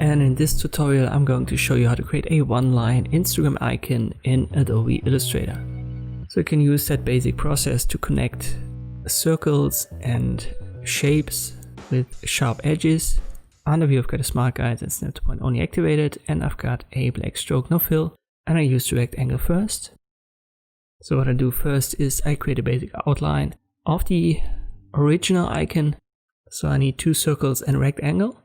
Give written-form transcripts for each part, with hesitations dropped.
and in this tutorial I'm going to show you how to create a one-line Instagram icon in Adobe Illustrator. So you can use that basic process to connect circles and shapes with sharp edges. Under view I've got a smart guide and snap to point only activated, and I've got a black stroke no fill, and I use the rectangle first. So what I do first is I create a basic outline of the original icon. So I need 2 circles and a rectangle.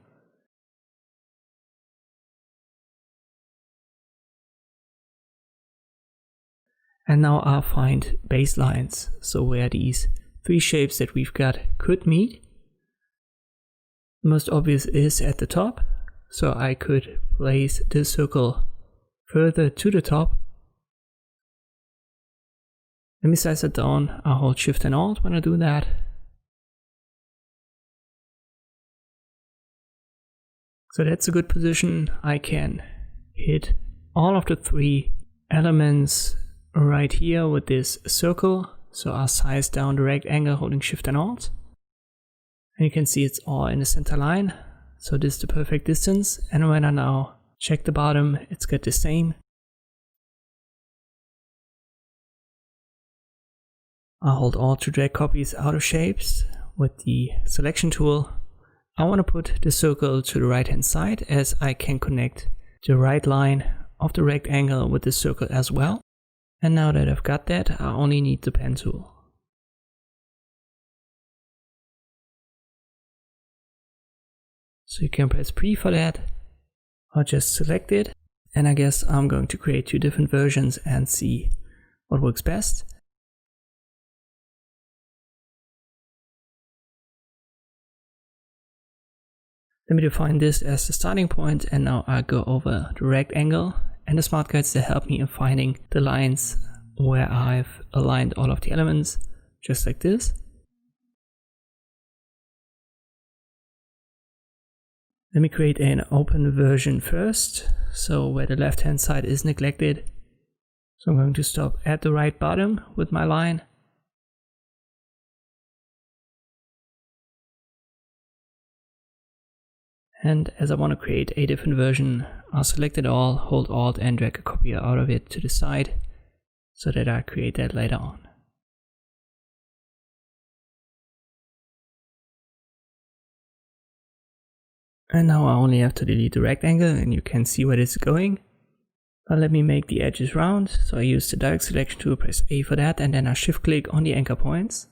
And now I'll find baselines, so where these 3 shapes that we've got could meet. The most obvious is at the top, so I could place this circle further to the top. Let me size it down. I'll hold Shift and Alt when I do that. So that's a good position. I can hit all of the 3 elements right here with this circle. So I'll size down the rectangle holding Shift and Alt. And you can see it's all in the center line. So this is the perfect distance. And when I now check the bottom, it's got the same. I'll hold Alt to drag copies out of shapes with the selection tool. I want to put the circle to the right hand side, as I can connect the right line of the rectangle with the circle as well. And now that I've got that, I only need the pen tool. So you can press P for that. I'll just select it, and I guess I'm going to create 2 different versions and see what works best. Let me define this as the starting point, and now I go over the rectangle and the smart guides that help me in finding the lines where I've aligned all of the elements, just like this. Let me create an open version first, so where the left hand side is neglected. So I'm going to stop at the right bottom with my line. And as I want to create a different version, I'll select it all, hold Alt and drag a copy out of it to the side so that I create that later on. And now I only have to delete the rectangle, and you can see where this is going. But let me make the edges round. So I use the direct selection tool, press A for that, and then I shift click on the anchor points.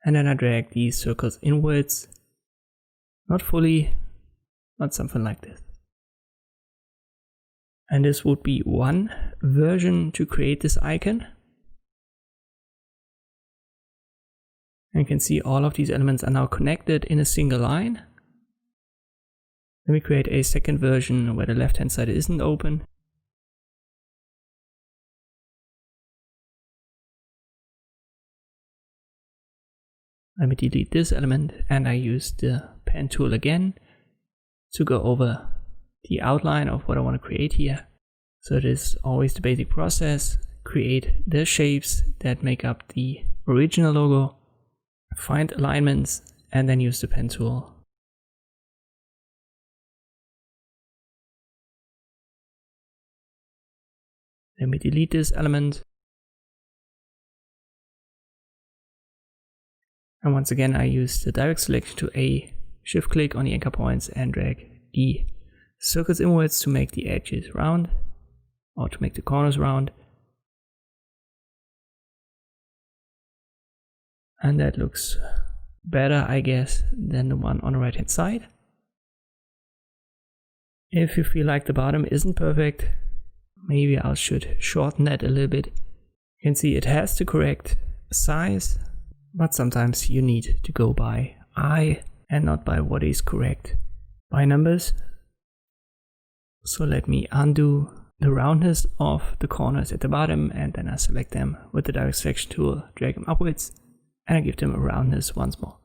And then I drag these circles inwards, not fully, but something like this. And this would be one version to create this icon. And you can see all of these elements are now connected in a single line. Let me create a second version where the left hand side isn't open. Let me delete this element, and I use the pen tool again to go over the outline of what I want to create here. So it is always the basic process: create the shapes that make up the original logo, find alignments, and then use the pen tool. Let me delete this element. And once again, I use the direct selection to A, shift click on the anchor points and drag the circles inwards to make the edges round, or to make the corners round. And that looks better, I guess, than the one on the right hand side. If you feel like the bottom isn't perfect, maybe I should shorten that a little bit. You can see it has the correct size, but sometimes you need to go by eye and not by what is correct by numbers. So let me undo the roundness of the corners at the bottom, and then I select them with the direct selection tool, drag them upwards, and I give them a roundness once more.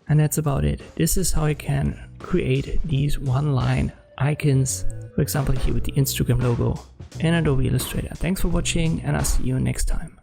And that's about it. This is how you can create these one-line icons, for example here with the Instagram logo in Adobe Illustrator. Thanks for watching, and I'll see you next time.